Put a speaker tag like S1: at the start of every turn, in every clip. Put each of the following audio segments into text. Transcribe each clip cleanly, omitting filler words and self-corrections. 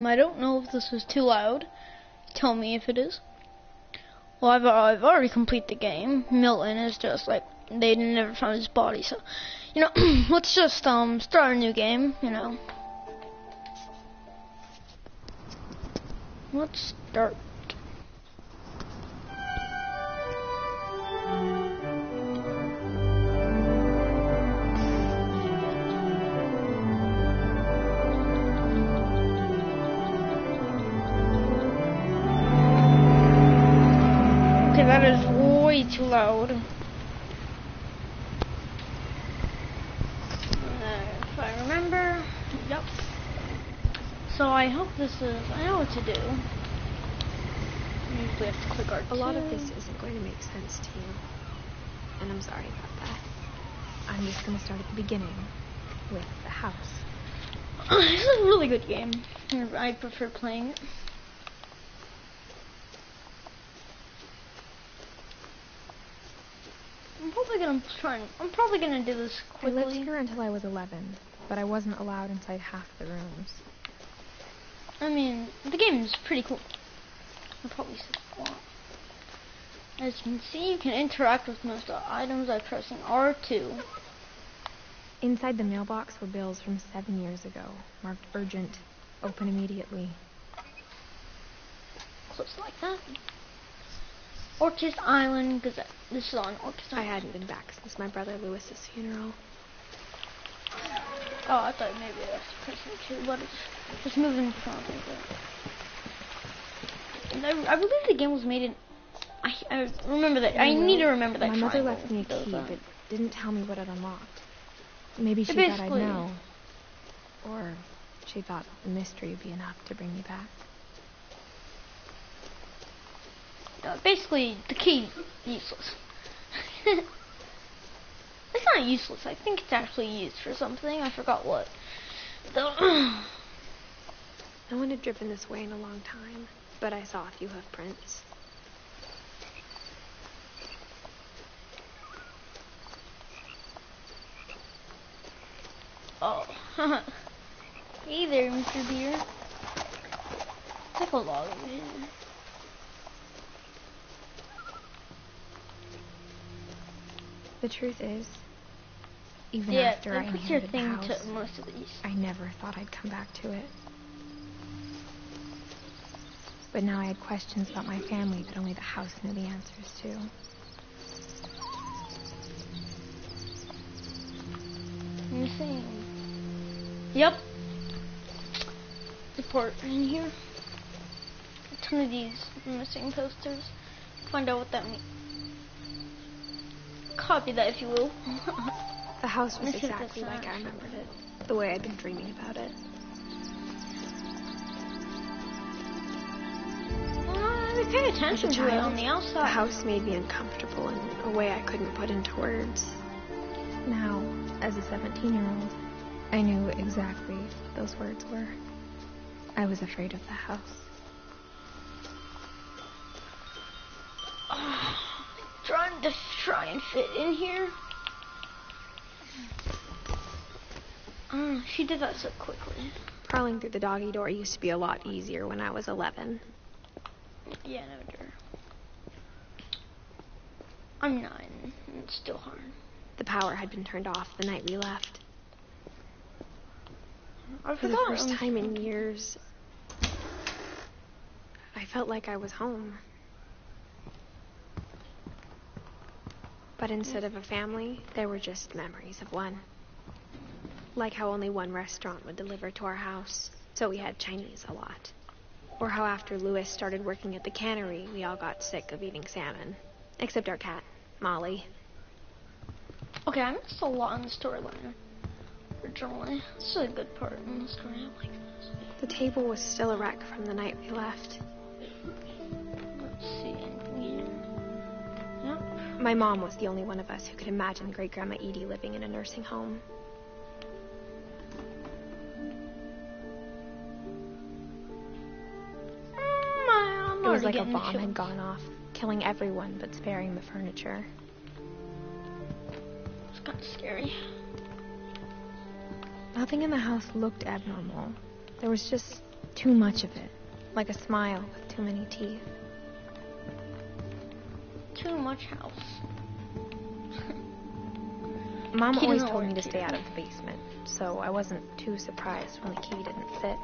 S1: I don't know if this is too loud. Tell me if it is. Well, I've already completed the game. Milton is just like, they never found his body, so, you know, let's just start a new game, you know. Let's start. Okay, that is way too loud. If I remember, yep. So I hope this is, I know what to do. Usually have to click R2.
S2: A lot of this isn't going to make sense to you, and I'm sorry about that. I'm just going to start at the beginning, with the house.
S1: This is a really good game. I prefer playing it. I'm probably gonna do this quickly.
S2: I lived here until I was 11, but I wasn't allowed inside half the rooms.
S1: I mean, the game is pretty cool. I'll probably say a lot. As you can see, you can interact with most of the items by pressing R2.
S2: Inside the mailbox were bills from 7 years ago, marked urgent, open immediately.
S1: Close like that. Orchis Island Gazette. This is on Orchis Island.
S2: I hadn't been back since my brother Lewis's funeral.
S1: Oh, I thought maybe that's pressing 2, but it's just moving front of it. I believe the game was made in. I remember that. I need to remember that.
S2: My mother left me a key, but didn't tell me what it unlocked. Maybe she thought I'd know, or she thought the mystery would be enough to bring me back.
S1: Basically, the key useless. It's not useless. I think it's actually used for something. I forgot what.
S2: No one had driven this way in a long time, but I saw a few hoof prints.
S1: Oh. Hey there, Mr. Deer. Take a log in here.
S2: The truth is, even after I inherited the house,
S1: to most of these.
S2: I never thought I'd come back to it. But now I had questions about my family that only the house knew the answers to.
S1: Missing. Yep. Report in here. A ton of these missing posters. Find out what that means. Copy that, if you will.
S2: The house was exactly like I remembered it, the way I'd been dreaming about it.
S1: They pay attention to it on the outside.
S2: The house made me uncomfortable in a way I couldn't put into words. Now, as a 17-year-old, I knew exactly what those words were. I was afraid of the house.
S1: Trying to and fit in here. She did that so quickly.
S2: Crawling through the doggy door used to be a lot easier when I was 11.
S1: Yeah, no, dear. I'm 9. And it's still hard.
S2: The power had been turned off the night we left.
S1: For the
S2: first time in years, I felt like I was home. But instead of a family, there were just memories of one. Like how only one restaurant would deliver to our house, so we had Chinese a lot. Or how after Lewis started working at the cannery, we all got sick of eating salmon. Except our cat, Molly.
S1: Okay, I missed a lot in the storyline. Originally. This is a good part in the story. I like this.
S2: The table was still a wreck from the night we left.
S1: Let's see, anything here? Yep.
S2: My mom was the only one of us who could imagine Great-Grandma Edie living in a nursing home. It was like a bomb had gone off, killing everyone but sparing the furniture.
S1: It's kind of scary.
S2: Nothing in the house looked abnormal. There was just Too much of it. Like a smile with too many teeth.
S1: Too much house.
S2: Mom always told me to stay out of the basement, so I wasn't too surprised when the key didn't fit.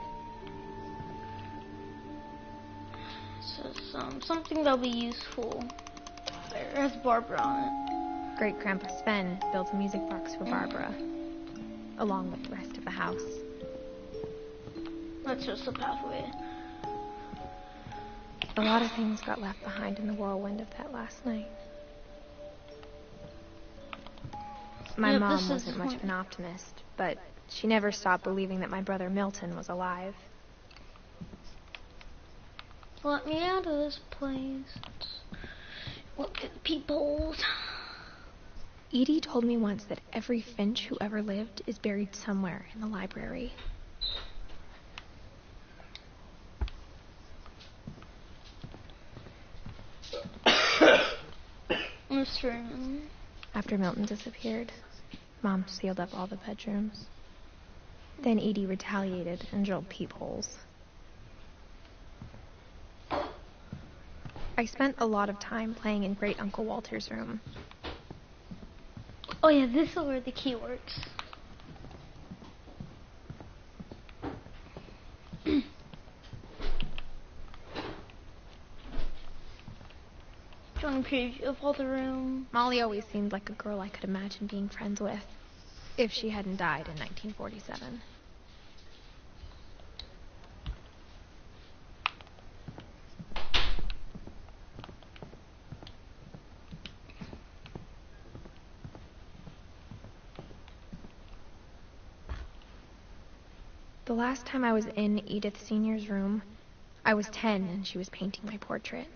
S1: So something that'll be useful. It has Barbara on it.
S2: Great-Grandpa Sven built a music box for Barbara, along with the rest of the house.
S1: That's just a pathway.
S2: A lot of things got left behind in the whirlwind of that last night. My mom wasn't much of an optimist, but she never stopped believing that my brother Milton was alive.
S1: Let me out of this place. Look at the peepholes.
S2: Edie told me once that every Finch who ever lived is buried somewhere in the library. After Milton disappeared, Mom sealed up all the bedrooms. Then Edie retaliated and drilled peepholes. I spent a lot of time playing in Great Uncle Walter's room.
S1: Oh yeah, this is where the key works. Drawing a preview of all the room.
S2: Molly always seemed like a girl I could imagine being friends with, if she hadn't died in 1947. The last time I was in Edith Sr.'s room, I was 10 and she was painting my portrait.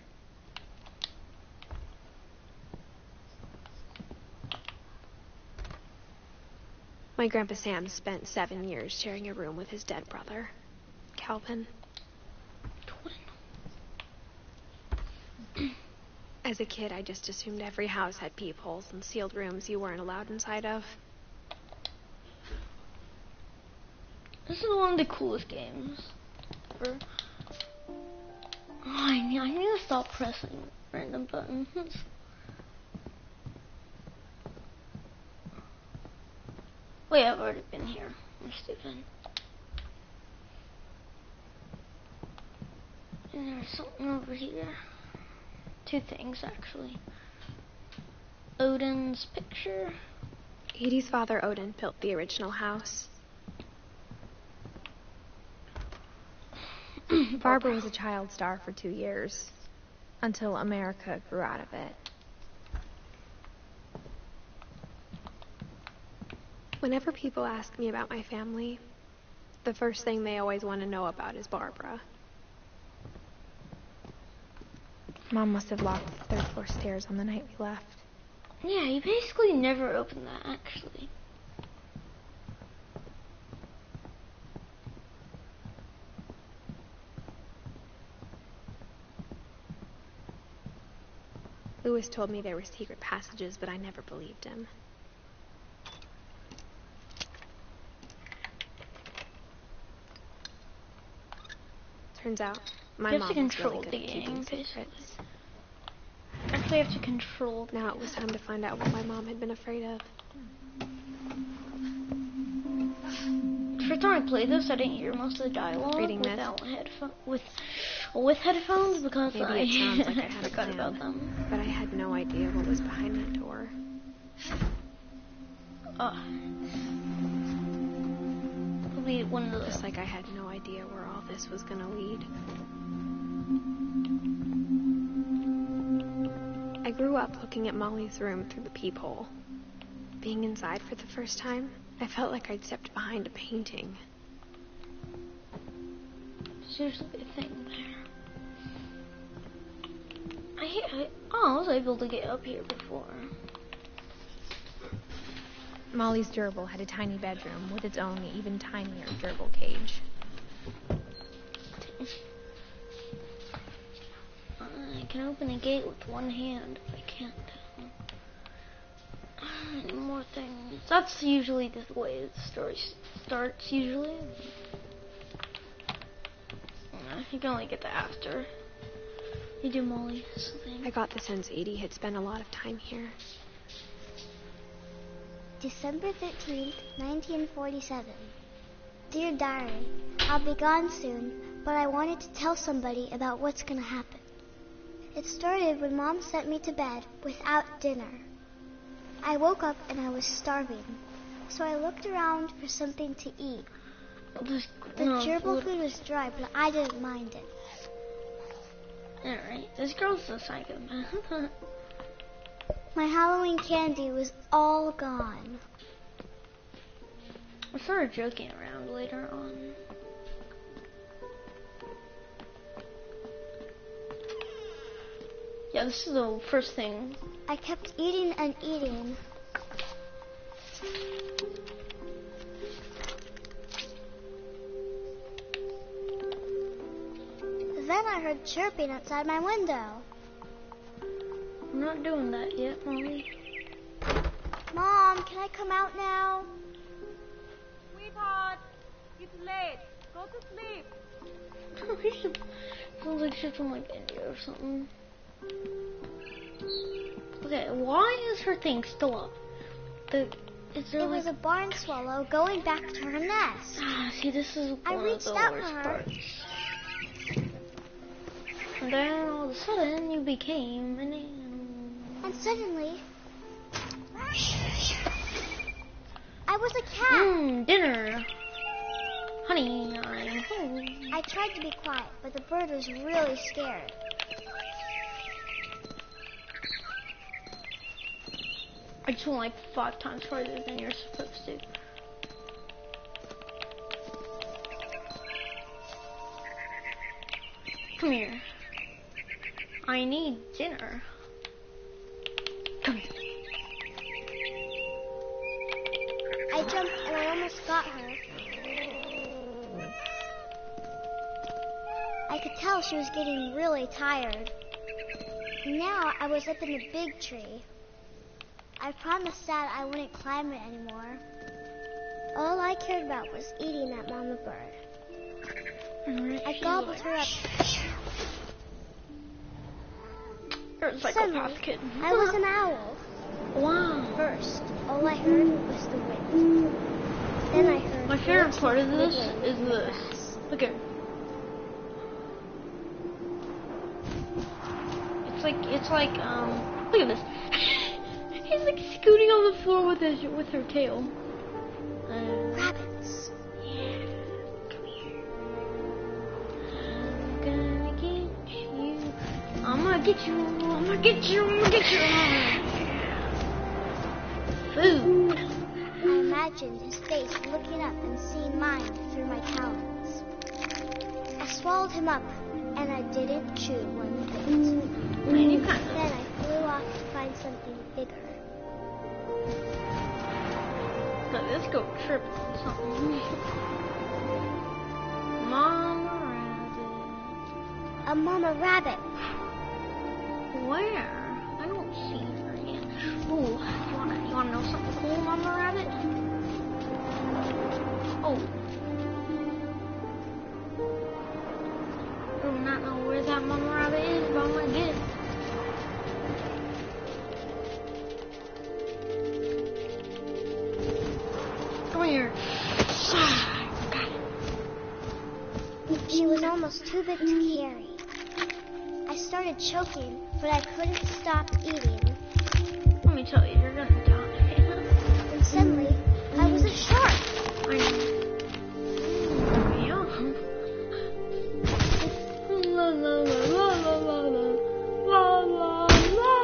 S2: My Grandpa Sam spent 7 years sharing a room with his dead brother, Calvin. As a kid, I just assumed every house had peepholes and sealed rooms you weren't allowed inside of.
S1: This is one of the coolest games ever. Oh, I need to stop pressing random buttons. Wait, I've already been here. I'm stupid. And there's something over here. 2 things, actually. Odin's picture.
S2: Edie's father, Odin, built the original house. Barbara was a child star for 2 years, until America grew out of it. Whenever people ask me about my family, the first thing they always want to know about is Barbara. Mom must have locked the 3rd floor stairs on the night we left.
S1: Yeah, you basically never opened that, actually.
S2: Lewis told me there were secret passages, but I never believed him. Turns out, my mom was really good at keeping secrets.
S1: Actually, I have to control.
S2: Now it was time to find out what my mom had been afraid of.
S1: The first time I played this, I didn't hear most of the dialogue without with headphones because
S2: Maybe it sounds like I had a
S1: forgot
S2: plan,
S1: about them.
S2: but I had no idea what was behind that door.
S1: It'll be one of those.
S2: Just like I had no idea where all this was gonna lead. I grew up looking at Molly's room through the peephole. Being inside for the first time, I felt like I'd stepped behind a painting.
S1: There's usually a thing there. I was able to get up here before.
S2: Molly's gerbil had a tiny bedroom with its own even tinier gerbil cage.
S1: I can open a gate with one hand, but I can't. Any more things? That's usually the way the story starts, usually. You can only get that after you do Molly something.
S2: I got the sense Edie had spent a lot of time here.
S3: December 13th, 1947. Dear Diary, I'll be gone soon, but I wanted to tell somebody about what's gonna happen. It started when Mom sent me to bed without dinner. I woke up and I was starving, so I looked around for something to eat. The gerbil food was dry, but I didn't mind it.
S1: Alright, this girl's a psychopath.
S3: My Halloween candy was all gone.
S1: I started joking around later on. Yeah, this is the first thing.
S3: I kept eating and eating. Then I heard chirping outside my window.
S1: I'm not doing that yet, Molly.
S3: Mom, can I come out now?
S4: Sweetheart, it's late. Go to sleep.
S1: Sounds like shit from like India or something. Okay, why is her thing still up?
S3: It was a barn swallow going back to her nest.
S1: See, this is one
S3: I
S1: of
S3: reached
S1: the
S3: out
S1: worst
S3: for her.
S1: parts. And then all of a sudden, you became an animal.
S3: And suddenly, I was a cat.
S1: Dinner. Honey, I'm home.
S3: I tried to be quiet, but the bird was really scared.
S1: I just went like 5 times farther than you're supposed to. Come here. I need dinner. Come here.
S3: I jumped and I almost got her. I could tell she was getting really tired. Now I was up in the big tree. I promised Dad I wouldn't climb it anymore. All I cared about was eating that mama bird. I gobbled her up.
S1: You're a psychopath kid.
S3: I was an owl.
S1: Wow.
S3: First, all I heard was the wind. Then I heard...
S1: My favorite part of this is this. Look at it. It's like, look at this. He's like scooting on the floor with her tail.
S3: Rabbits.
S1: Yeah. Come here. I'm gonna get you. I'm gonna get you. I'm gonna get you. Food.
S3: I imagined his face looking up and seeing mine through my talons. I swallowed him up, and I didn't chew one bit.
S1: Man, you kind of.
S3: Then I flew off to find something bigger.
S1: Let's go trip on something. Mama rabbit.
S3: A mama rabbit.
S1: Where? I don't see her yet. Ooh, you wanna know something cool, Mama Rabbit? Oh. I do not know where that Mama Rabbit is, but I'm gonna get it. Come here. Got it.
S3: She was almost too big to carry. I started choking, but I couldn't stop eating.
S1: Let me tell you, you're gonna die.
S3: And suddenly, I was a shark.
S1: I know. Yeah. La la la la la la la la la.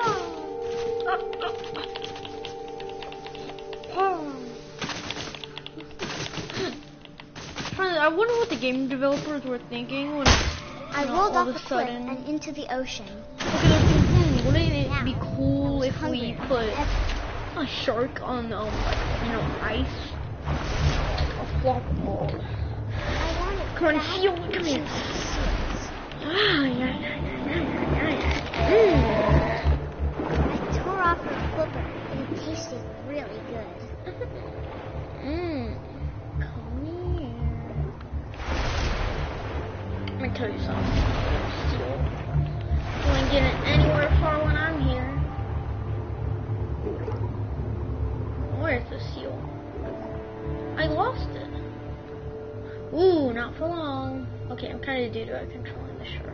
S1: I wonder what the game developers were thinking when
S3: I rolled off the cliff and into the ocean.
S1: Wouldn't it be cool if we put a shark on, ice? A flop ball. Come on, shield, come here.
S3: I tore off her flipper, and it tasted really good.
S1: Come here. Let me tell you something. Seal. You ain't getting anywhere far when I'm here. Where's the seal? I lost it. Ooh, not for long. Okay, I'm kind of due to controlling the shark.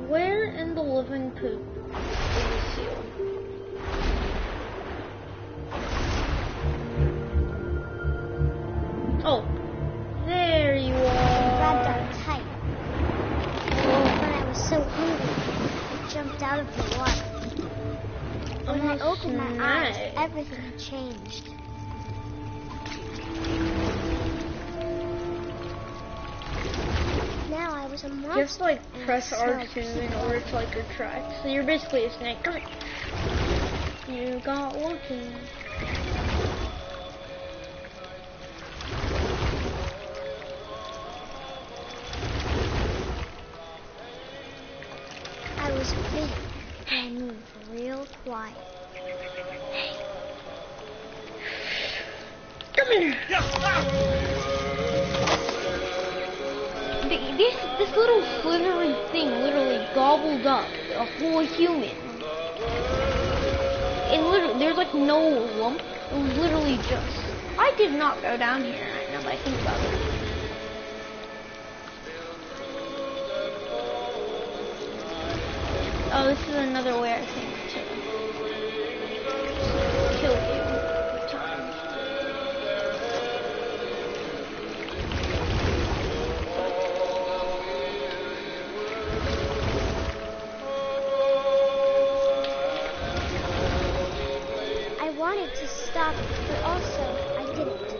S1: Where in the living poop is the seal? Oh, there you are.
S3: I grabbed on tight. But I was so hungry, I jumped out of the water. When I opened my eyes, everything had changed. Now I was a monster.
S1: You have to like
S3: and
S1: press
S3: I smelled
S1: R2 in order to like retract. So you're basically a snake. Come here. You got lucky.
S3: I was big, and I moved real quiet.
S1: Come here. This little slithery thing literally gobbled up a whole human. And literally, there's like no lump. It was literally just. I did not go down here. Now that I think about it. Oh, this is another way I think to kill you. Times.
S3: I wanted to stop, but also I didn't.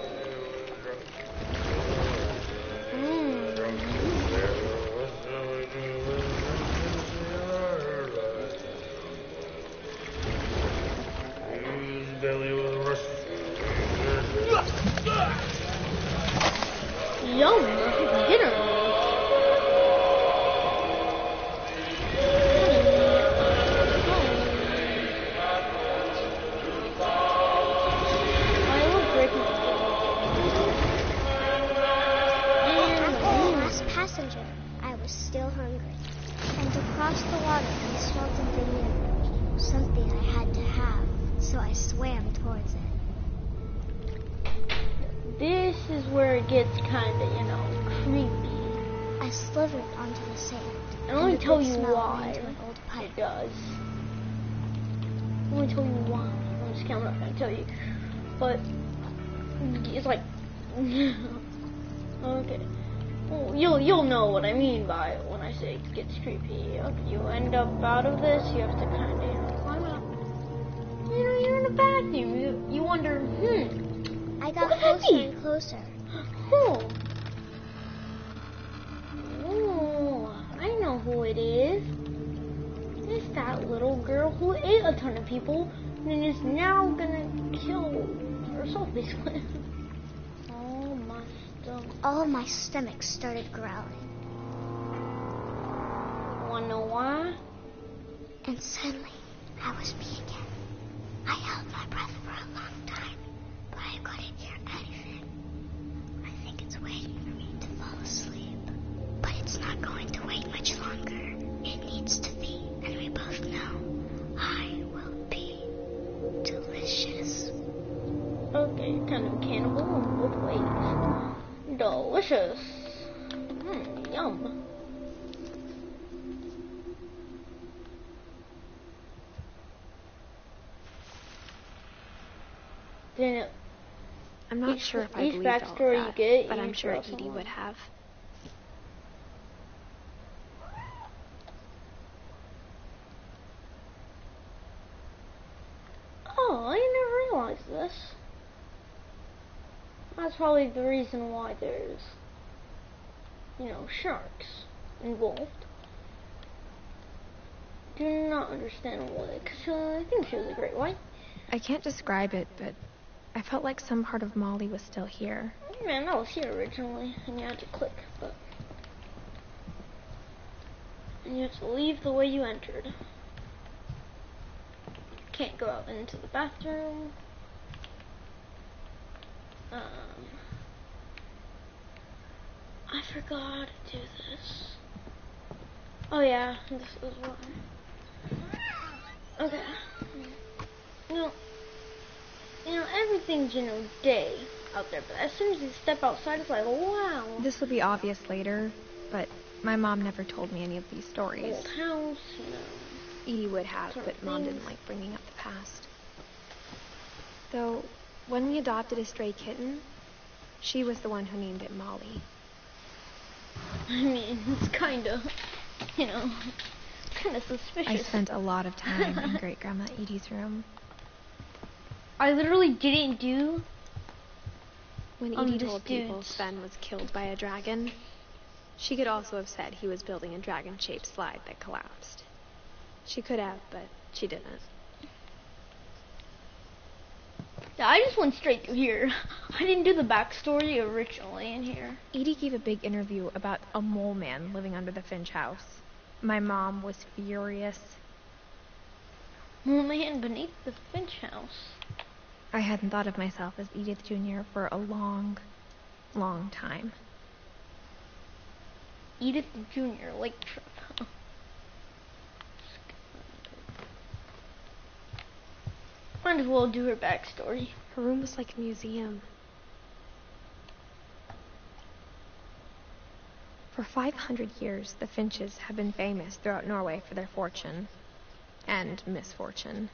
S1: Yum! Dinner!
S3: Last passenger, I was still hungry. And across the water, I saw something new. Something I had to have, so I swam towards it.
S1: This is where it gets kind of, you know, creepy.
S3: I slithered onto the sand.
S1: And let me
S3: the
S1: tell
S3: good
S1: you
S3: smell
S1: why
S3: went into an old pipe.
S1: it does. Let me tell you why. I'm just kidding, I'm not gonna tell you. But it's like okay. Well, you'll know what I mean by it when I say it gets creepy. Okay, you end up out of this, you have to kind of climb up. You know, you're in a vacuum. You wonder,
S3: I got
S1: What
S3: closer
S1: heavy?
S3: and closer.
S1: Oh. Oh, I know who it is. It's that little girl who ate a ton of people and is now gonna kill herself, basically. Oh, my stomach.
S3: All my stomach started growling.
S1: Wanna know why?
S3: And suddenly, I was me again. I held my breath for a long time, but I couldn't hear anything. I think it's waiting for me to fall asleep. But it's not going to wait much longer. It needs to feed, and we both know I will be delicious.
S1: Okay, kind of cannibal in both ways. Delicious. Yum. Then it,
S2: I'm not
S1: Each-
S2: sure if I
S1: each
S2: believed all of
S1: backstory you
S2: that,
S1: get,
S2: but
S1: you
S2: I'm sure
S1: trust
S2: Edie
S1: someone.
S2: would have.
S1: Oh, I never realized this. That's probably the reason why there's, you know, sharks involved. Do not understand why, because I think she was a great white.
S2: I can't describe it, but I felt like some part of Molly was still here.
S1: Man, that was here originally, and you had to click, but... And you have to leave the way you entered. Can't go out into the bathroom. I forgot to do this. Oh yeah, this is why. Okay. Everything's, day out there, but as soon as you step outside, it's like, wow.
S2: This will be obvious later, but my mom never told me any of these stories.
S1: Old house,
S2: Edie would have,
S1: sort
S2: but
S1: of
S2: Mom
S1: things.
S2: didn't like bringing up the past. Though, when we adopted a stray kitten, she was the one who named it Molly.
S1: I mean, it's kind of, kind of suspicious.
S2: I spent a lot of time in Great-Grandma Edie's room.
S1: I literally didn't do.
S2: When Edie told
S1: Understood.
S2: people Sven was killed by a dragon, she could also have said he was building a dragon-shaped slide that collapsed. She could have, but she didn't.
S1: Yeah, I just went straight through here. I didn't do the backstory originally in here.
S2: Edie gave a big interview about a mole man living under the Finch house. My mom was furious.
S1: Mole man beneath the Finch house.
S2: I hadn't thought of myself as Edith Jr. for a long, long time.
S1: Edith Jr. Lake Trip. Might as well do her backstory.
S2: Her room was like a museum. For 500 years, the Finches have been famous throughout Norway for their fortune and misfortune.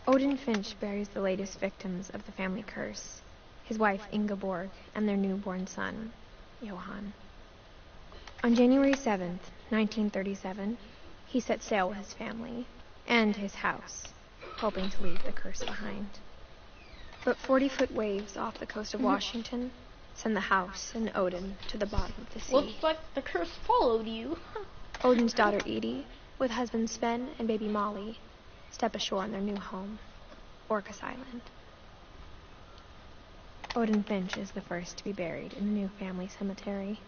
S2: Odin Finch buries the latest victims of the family curse, his wife Ingeborg and their newborn son, Johan. On January 7th, 1937, he set sail with his family and his house, hoping to leave the curse behind. But 40-foot waves off the coast of Washington send the house and Odin to the bottom of the sea.
S1: Looks like the curse followed you.
S2: Odin's daughter Edie, with husband Sven and baby Molly, step ashore on their new home, Orcas Island. Odin Finch is the first to be buried in the new family cemetery.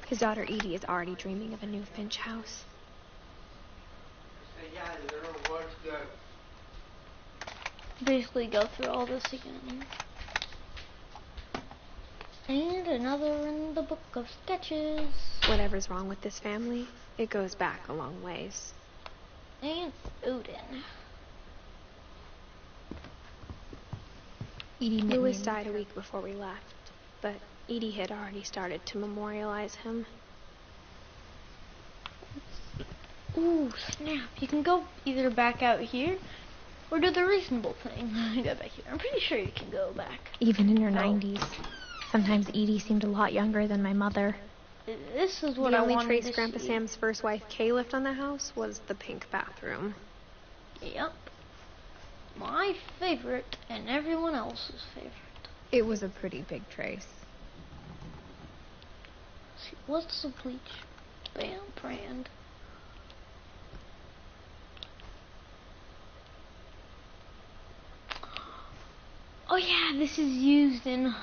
S2: His daughter Edie is already dreaming of a new Finch house.
S1: Basically go through all this again. And another in the book of sketches.
S2: Whatever's wrong with this family, it goes back a long ways.
S1: And Odin.
S2: Edie Lewis died a week before we left, but Edie had already started to memorialize him.
S1: Ooh, snap. You can go either back out here or do the reasonable thing. Go back here. I'm pretty sure you can go back.
S2: Even in her 90s. Sometimes Edie seemed a lot younger than my mother.
S1: This is what
S2: The
S1: I
S2: only
S1: wanted
S2: trace
S1: to
S2: Grandpa
S1: see.
S2: Sam's first wife Kay left on the house was the pink bathroom.
S1: Yep. My favorite and everyone else's favorite.
S2: It was a pretty big trace.
S1: See, what's the bleach brand? Oh yeah, this is used in.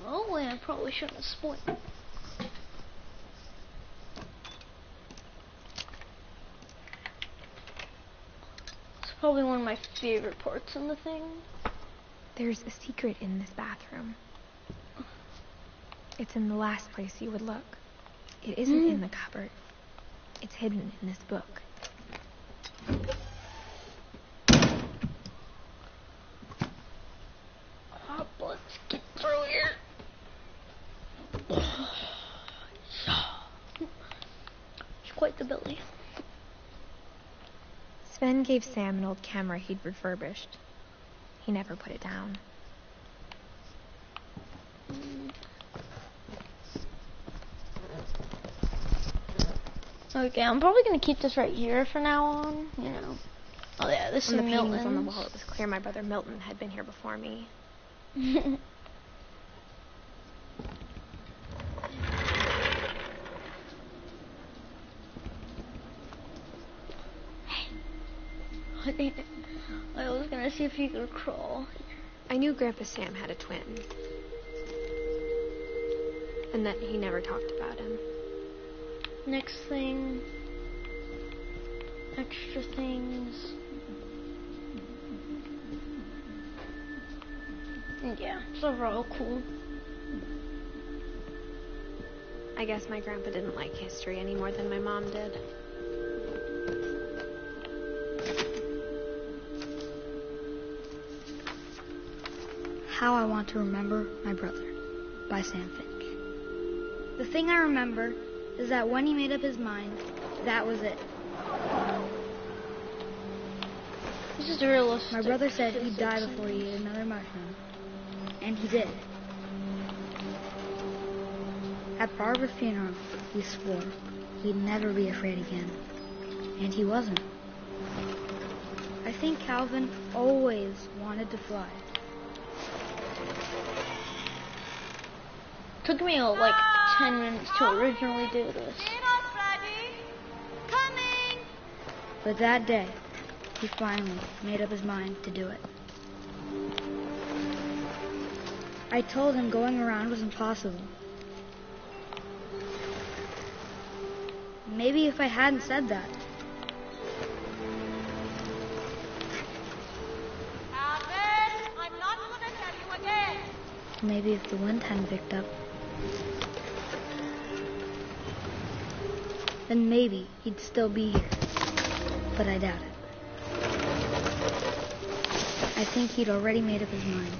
S1: Oh, I probably shouldn't have spoiled. It's probably one of my favorite parts in the thing.
S2: There's a secret in this bathroom. It's in the last place you would look. It isn't in the cupboard. It's hidden in this book.
S1: Oh, let's get through here. It's quite the Billy.
S2: Sven gave Sam an old camera he'd refurbished. He never put it down.
S1: Okay, I'm probably gonna keep this right here for now on. Oh yeah, this is
S2: From the paintings on the
S1: Milton's.
S2: wall, it was clear my brother Milton had been here before me.
S1: I was gonna see if you could crawl.
S2: I knew Grandpa Sam had a twin. And that he never talked about him.
S1: Next thing. Extra things. Yeah, it's overall cool.
S2: I guess my grandpa didn't like history any more than my mom did.
S5: How I Want to Remember My Brother by Sam Finch. The thing I remember is that when he made up his mind, that was it.
S1: This is realistic.
S5: My brother said he'd die before he ate another mushroom. And he did. At Barbara's funeral, he swore he'd never be afraid again. And he wasn't. I think Calvin always wanted to fly.
S1: Took me like 10 minutes to originally do this.
S4: Dinner's ready. Coming.
S5: But that day, he finally made up his mind to do it. I told him going around was impossible. Maybe if I hadn't said that.
S4: Alvin, I'm not going to tell you again.
S5: Maybe if the wind hadn't picked up. Then maybe he'd still be here. But I doubt it. I think he'd already made up his mind.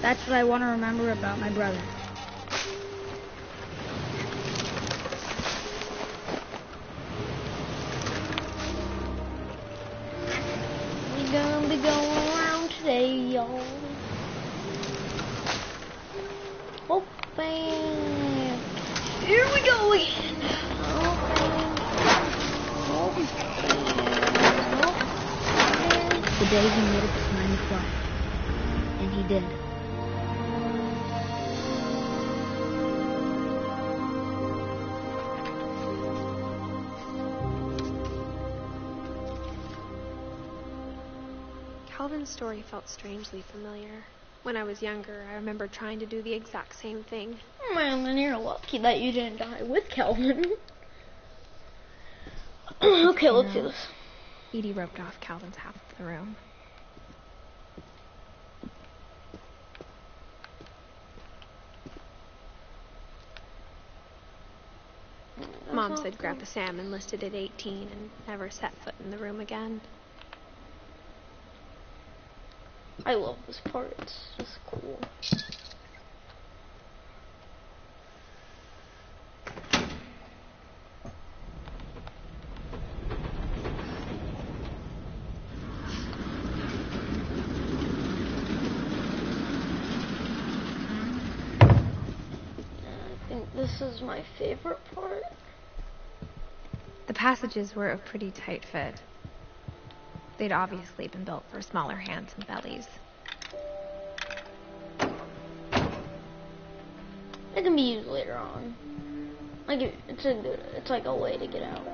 S5: That's what I want to remember about my brother.
S1: We're gonna be going around today, y'all. Oh, bam. Here we go again. Oh, bam.
S5: The day he made up his mind to fly. And he did.
S2: Calvin's story felt strangely familiar. When I was younger, I remember trying to do the exact same thing.
S1: Oh, man, then you're lucky that you didn't die with Calvin. Okay, let's do this.
S2: Edie roped off Calvin's half of the room. Mom said Grandpa Sam enlisted at 18 and never set foot in the room again.
S1: I love this part. It's just cool. I think this is my favorite part.
S2: The passages were a pretty tight fit. They'd obviously been built for smaller hands and bellies.
S1: It can be used later on. Like it's like a way to get out.